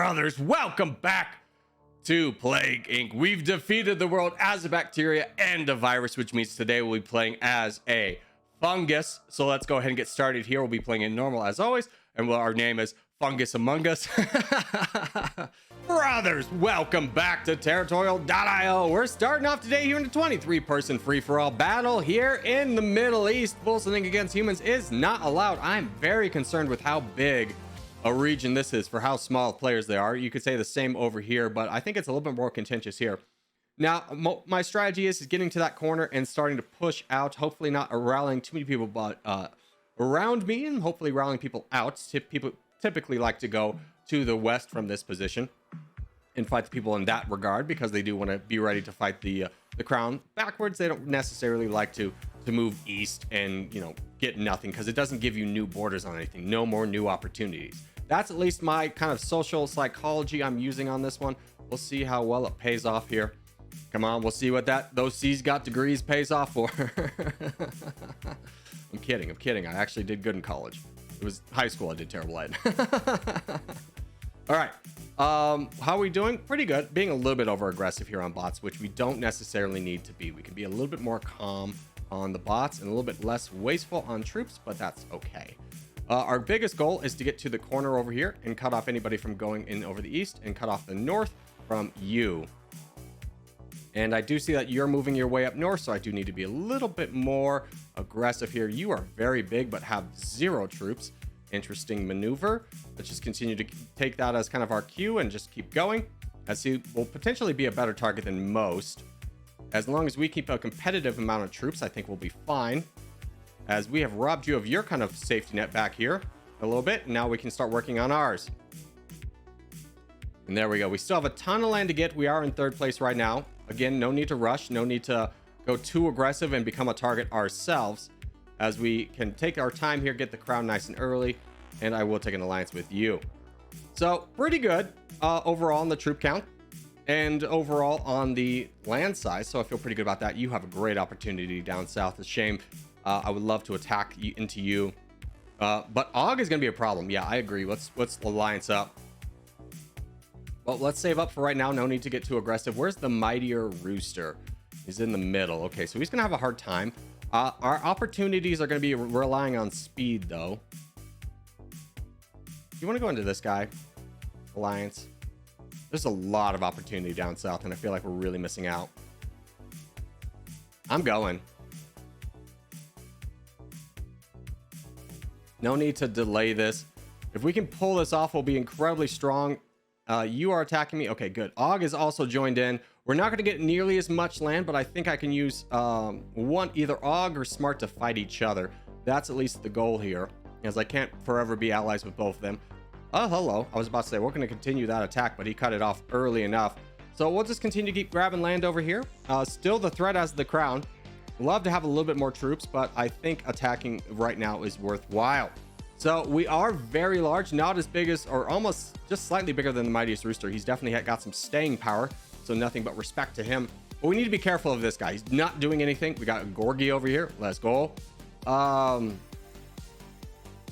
brothers, welcome back to Plague Inc. We've defeated the world as a bacteria and a virus, which means today we'll be playing as a fungus. So let's go ahead and get started here. We'll be playing in normal as always, and our name is Fungus Among Us. Brothers, welcome back to Territorial IO. We're starting off today here in a 23-person free-for-all battle here in the Middle East. Full sending against humans is not allowed. I'm very concerned with how big a region this is for how small players they are. You could say the same over here, but I think it's a little bit more contentious here. Now, my strategy is getting to that corner and starting to push out, hopefully not rallying too many people, but around me, and hopefully rallying people out. People typically like to go to the west from this position and fight the people in that regard, because they do want to be ready to fight the crown backwards. They don't necessarily like to move east and, you know, get nothing, because it doesn't give you new borders on anything. No more new opportunities. That's at least my kind of social psychology I'm using on this one. We'll see how well it pays off here. Come on, we'll see what those C's got degrees pays off for. I'm kidding. I actually did good in college. It was high school I did terrible at. All right. How are we doing? Pretty good. Being a little bit over aggressive here on bots, which we don't necessarily need to be. We can be a little bit more calm on the bots and a little bit less wasteful on troops, but that's okay. Our biggest goal is to get to the corner over here and cut off anybody from going in over the east, and cut off the north from you. And I do see that you're moving your way up north, so I do need to be a little bit more aggressive here. You are very big, but have 0 troops. Interesting maneuver. Let's just continue to take that as kind of our cue and just keep going, as he will potentially be a better target than most. As long as we keep a competitive amount of troops, I think we'll be fine, as we have robbed you of your kind of safety net back here a little bit. Now we can start working on ours. And there we go. We still have a ton of land to get. We are in 3rd place right now. Again, no need to rush, no need to go too aggressive and become a target ourselves, as we can take our time here, get the crown nice and early, and I will take an alliance with you. So pretty good overall on the troop count and overall on the land size. So I feel pretty good about that. You have a great opportunity down south. It's a shame. I would love to attack into you, but AUG is going to be a problem. Yeah, I agree. Let's alliance up. Well, let's save up for right now. No need to get too aggressive. Where's the mightier rooster? He's in the middle. Okay, so he's gonna have a hard time. Our opportunities are gonna be relying on speed, though. You want to go into this guy, alliance? There's a lot of opportunity down south, and I feel like we're really missing out. I'm going. No need to delay this. If we can pull this off, we'll be incredibly strong. You are attacking me. Okay, good. AUG is also joined in. We're not going to get nearly as much land, but I think I can use either AUG or Smart to fight each other. That's at least the goal here, as I can't forever be allies with both of them. Oh, hello. I was about to say we're going to continue that attack, but he cut it off early enough. So we'll just continue to keep grabbing land over here. Still the threat as the crown. Love to have a little bit more troops, but I think attacking right now is worthwhile. So we are very large, not as big as, or almost just slightly bigger than the mightiest rooster. He's definitely got some staying power, so nothing but respect to him. But we need to be careful of this guy. He's not doing anything. We got a Gorgie over here. Let's go.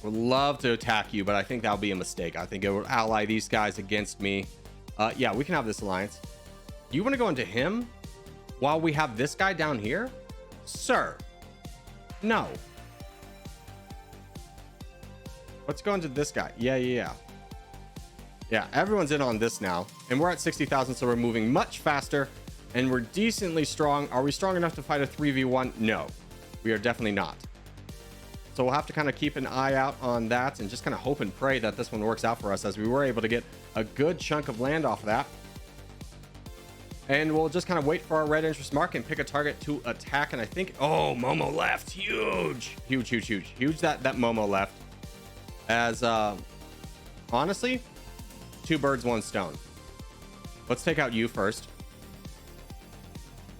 Would love to attack you, but I think that'll be a mistake. I think it would ally these guys against me. Yeah, we can have this alliance. You want to go into him while we have this guy down here? Sir, no. Let's go into this guy. Yeah, everyone's in on this now, and we're at 60,000, so we're moving much faster, and we're decently strong. Are we strong enough to fight a 3v1? No, we are definitely not. So we'll have to kind of keep an eye out on that, and just kind of hope and pray that this one works out for us, as we were able to get a good chunk of land off of that. And we'll just kind of wait for our red interest mark and pick a target to attack. And I think, oh, Momo left. Huge that Momo left. As honestly, 2 birds, 1 stone. Let's take out you first,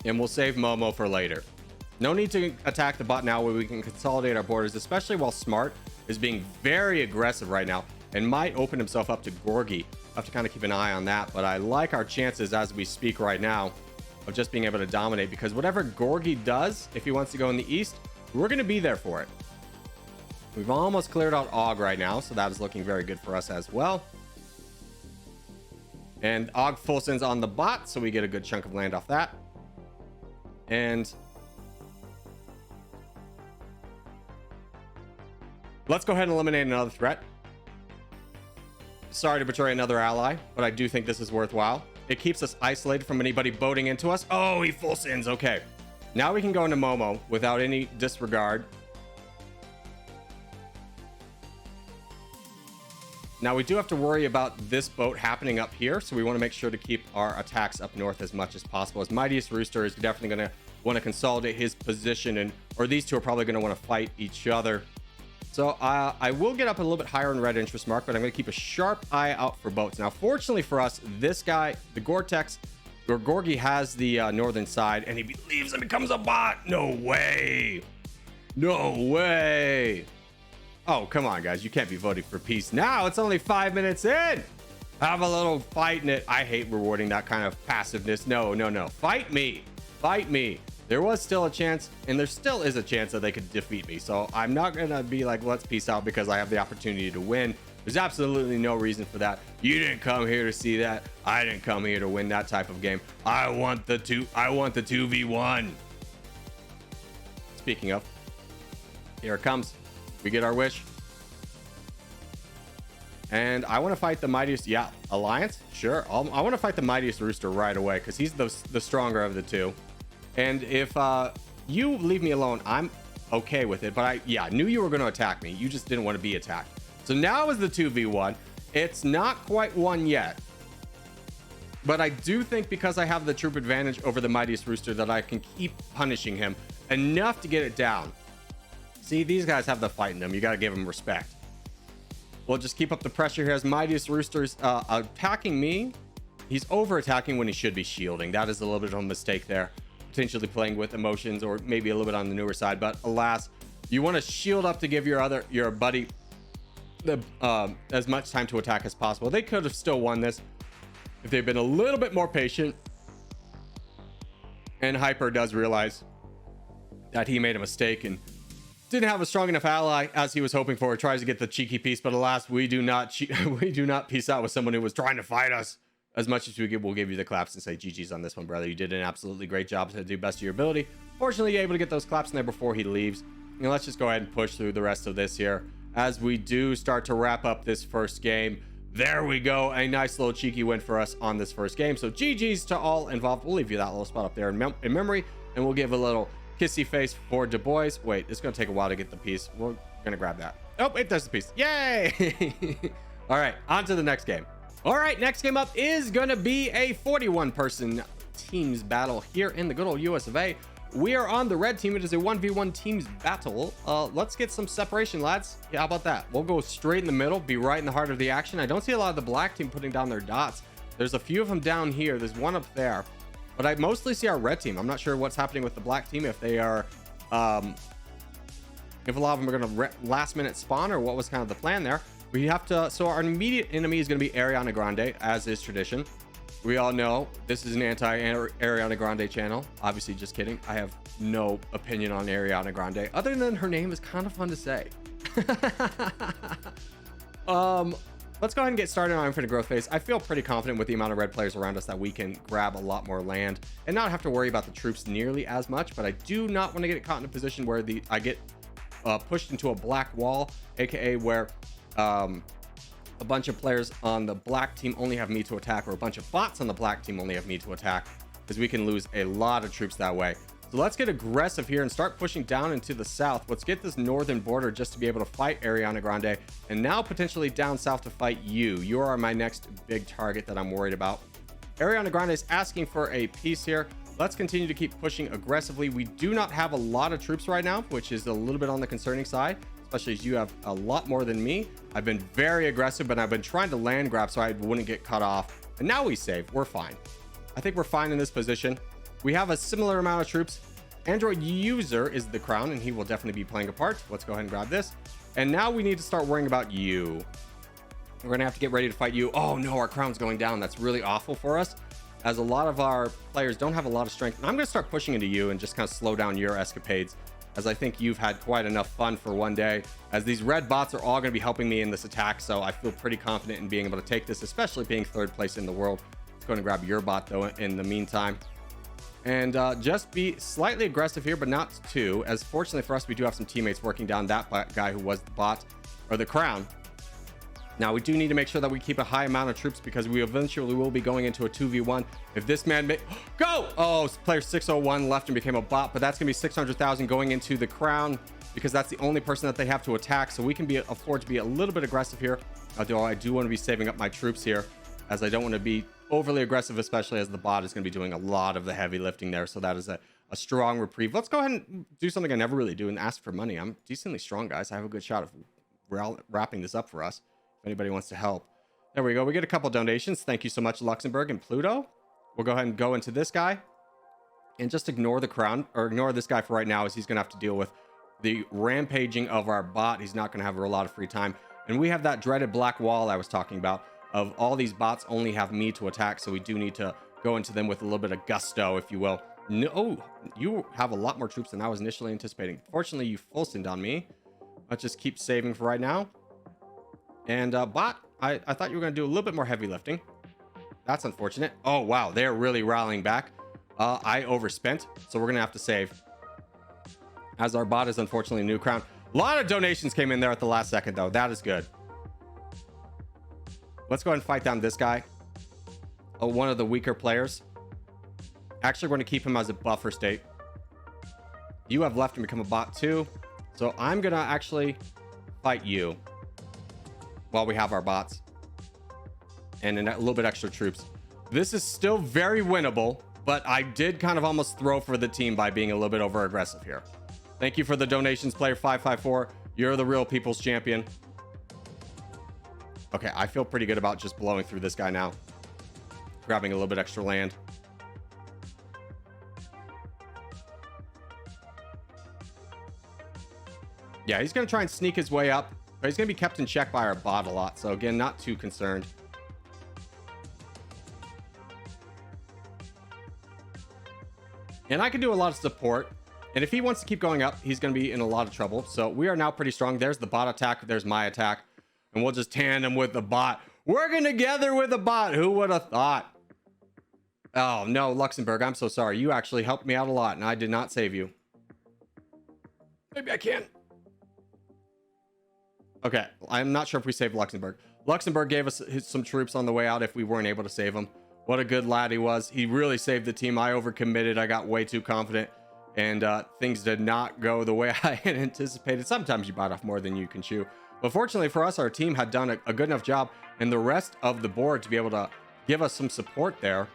and we'll save Momo for later. No need to attack the bot now, where we can consolidate our borders, especially while Smart is being very aggressive right now and might open himself up to Gorgie. I'll have to kind of keep an eye on that, but I like our chances as we speak right now of just being able to dominate, because whatever Gorgie does, if he wants to go in the east, we're going to be there for it. We've almost cleared out AUG right now, so that is looking very good for us as well. And Og full sends on the bot, so we get a good chunk of land off that. And let's go ahead and eliminate another threat. Sorry to betray another ally, but I do think this is worthwhile. It keeps us isolated from anybody boating into us. Oh, he full sends. Okay. Now we can go into Momo without any disregard. Now we do have to worry about this boat happening up here, so we want to make sure to keep our attacks up north as much as possible, as Mightiest Rooster is definitely going to want to consolidate his position, or these two are probably going to want to fight each other. So I will get up a little bit higher in red interest mark, but I'm going to keep a sharp eye out for boats. Now, fortunately for us, this guy, the Gore-Tex, or Gorgie, has the northern side, and he leaves and becomes a bot. No way. No way. Oh, come on, guys. You can't be voting for peace now. It's only 5 minutes in. Have a little fight in it. I hate rewarding that kind of passiveness. No, no, no. Fight me. Fight me. There was still a chance, and there still is a chance that they could defeat me. So I'm not going to be like, let's peace out because I have the opportunity to win. There's absolutely no reason for that. You didn't come here to see that. I didn't come here to win that type of game. I want the 2v1. Speaking of, here it comes. We get our wish. And I want to fight the Mightiest. Yeah, Alliance? Sure. I want to fight the Mightiest Rooster right away because he's the stronger of the two. And if you leave me alone, I'm okay with it. But I knew you were going to attack me. You just didn't want to be attacked. So now is the 2v1. It's not quite one yet. But I do think because I have the troop advantage over the Mightiest Rooster that I can keep punishing him enough to get it down. See, these guys have the fight in them. You got to give them respect. We'll just keep up the pressure here as Mightiest Rooster's attacking me. He's over attacking when he should be shielding. That is a little bit of a mistake there. Potentially playing with emotions or maybe a little bit on the newer side. But alas, you want to shield up to give your buddy as much time to attack as possible. They could have still won this if they'd been a little bit more patient. And Hyper does realize that he made a mistake and didn't have a strong enough ally as he was hoping for. Tries to get the cheeky piece, but alas, we do not peace out with someone who was trying to fight us. As much as we'll give you the claps and say GG's on this one, brother. You did an absolutely great job to do best of your ability. Fortunately, you're able to get those claps in there before he leaves. And let's just go ahead and push through the rest of this here as we do start to wrap up this first game. There we go. A nice little cheeky win for us on this first game. So GG's to all involved. We'll leave you that little spot up there in memory, and we'll give a little kissy face for Du Bois. Wait, it's going to take a while to get the piece. We're going to grab that. Oh, it does the piece. Yay! All right, on to the next game. All right, next game up is going to be a 41-person teams battle here in the good old US of A. We are on the red team. It is a 1v1 teams battle. Let's get some separation, lads. Yeah, how about that? We'll go straight in the middle, be right in the heart of the action. I don't see a lot of the black team putting down their dots. There's a few of them down here. There's one up there. But I mostly see our red team. I'm not sure what's happening with the black team, if they are... if a lot of them are going to last minute spawn, or what was kind of the plan there. We have to... So our immediate enemy is going to be Ariana Grande, as is tradition. We all know this is an anti-Ariana Grande channel. Obviously, just kidding. I have no opinion on Ariana Grande, other than her name is kind of fun to say. Let's go ahead and get started on Infinite Growth Phase. I feel pretty confident with the amount of red players around us that we can grab a lot more land and not have to worry about the troops nearly as much. But I do not want to get caught in a position where I get pushed into a black wall, aka where a bunch of players on the black team only have me to attack, or a bunch of bots on the black team only have me to attack, because we can lose a lot of troops that way. So let's get aggressive here and start pushing down into the south. Let's get this northern border just to be able to fight Ariana Grande, and now potentially down south to fight you. You are my next big target that I'm worried about. Ariana Grande is asking for a peace here. Let's continue to keep pushing aggressively. We do not have a lot of troops right now, which is a little bit on the concerning side, especially as you have a lot more than me. I've been very aggressive, but I've been trying to land grab so I wouldn't get cut off. And now we save. We're fine. I think we're fine in this position. We have a similar amount of troops. Android user is the crown, and he will definitely be playing a part. Let's go ahead and grab this. And now we need to start worrying about you. We're going to have to get ready to fight you. Oh no, our crown's going down. That's really awful for us, as a lot of our players don't have a lot of strength. And I'm going to start pushing into you and just kind of slow down your escapades. as I think you've had quite enough fun for one day, as these red bots are all going to be helping me in this attack. So I feel pretty confident in being able to take this, especially being third place in the world. Let's go and grab your bot though in the meantime. And just be slightly aggressive here, but not too, as fortunately for us, we do have some teammates working down that guy who was the bot, or the crown. Now, we do need to make sure that we keep a high amount of troops, because we eventually will be going into a 2v1. If this man go! Oh, player 601 left and became a bot, but that's going to be 600,000 going into the crown, because that's the only person that they have to attack. So we can afford to be a little bit aggressive here, although I do want to be saving up my troops here, as I don't want to be overly aggressive, especially as the bot is going to be doing a lot of the heavy lifting there. So that is a strong reprieve. Let's go ahead and do something I never really do and ask for money. I'm decently strong, guys. I have a good shot of wrapping this up for us if anybody wants to help. There we go. We get a couple donations. Thank you so much, Luxembourg and Pluto. We'll go ahead and go into this guy and just ignore the crown, or ignore this guy for right now, as he's going to have to deal with the rampaging of our bot. He's not going to have a lot of free time. And we have that dreaded black wall I was talking about, of all these bots only have me to attack, so we do need to go into them with a little bit of gusto, if you will. No, you have a lot more troops than I was initially anticipating. Fortunately, you full send on me. Let's just keep saving for right now. And bot, I thought you were going to do a little bit more heavy lifting. That's unfortunate. Oh, wow, they're really rallying back. I overspent, so we're going to have to save, as our bot is unfortunately new crown. A lot of donations came in there at the last second, though. That is good. Let's go ahead and fight down this guy. Oh, one of the weaker players. Actually, we're going to keep him as a buffer state. You have left and become a bot too. So I'm going to actually fight you while we have our bots and a little bit extra troops. This is still very winnable, but I did kind of almost throw for the team by being a little bit over aggressive here. Thank you for the donations, player 554. You're the real people's champion. Okay, I feel pretty good about just blowing through this guy now. Grabbing a little bit extra land. Yeah, he's going to try and sneak his way up, but he's going to be kept in check by our bot a lot. So again, not too concerned. And I can do a lot of support. And if he wants to keep going up, he's going to be in a lot of trouble. So we are now pretty strong. There's the bot attack. There's my attack. And we'll just tandem with the bot. Working together with the bot. Who would have thought? Oh, no, Luxembourg. I'm so sorry. You actually helped me out a lot, and I did not save you. Maybe I can. Okay, I'm not sure if we saved Luxembourg. Luxembourg gave us some troops on the way out if we weren't able to save him. What a good lad he was. He really saved the team. I overcommitted. I got way too confident, and things did not go the way I had anticipated. Sometimes you bite off more than you can chew. But fortunately for us, our team had done a good enough job, and the rest of the board to be able to give us some support there.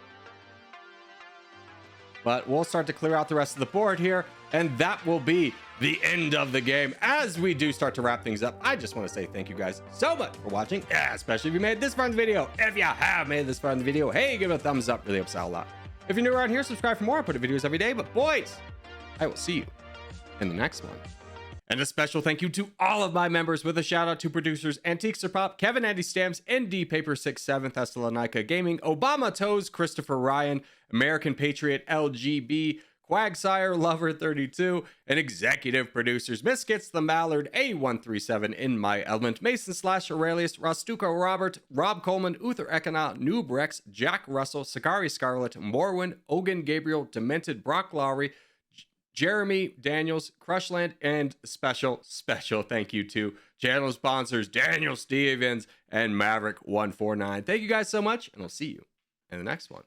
But we'll start to clear out the rest of the board here, and that will be the end of the game. As we do start to wrap things up, I just want to say thank you guys so much for watching, especially if you made this far in the video. If you have made this far in the video, hey, give it a thumbs up. Really helps out a lot. If you're new around here, subscribe for more. I put videos every day. But boys, I will see you in the next one. And a special thank you to all of my members, with a shout out to producers Antiques or Pop, Kevin Andy Stamps, ND Paper 67, Thessalonica Gaming, Obama Toes, Christopher Ryan, American Patriot, LGB, Quagsire, Lover 32, and executive producers Biscuits, The Mallard, A137, In My Element, Mason / Aurelius, Rostuco Robert, Rob Coleman, Uther Ekana, Noob Rex, Jack Russell, Sakari Scarlet, Morwin, Ogan Gabriel, Demented, Brock Lowry, Jeremy Daniels, Crushland, and special thank you to channel sponsors Daniel Stevens and Maverick149. Thank you guys so much, and I'll see you in the next one.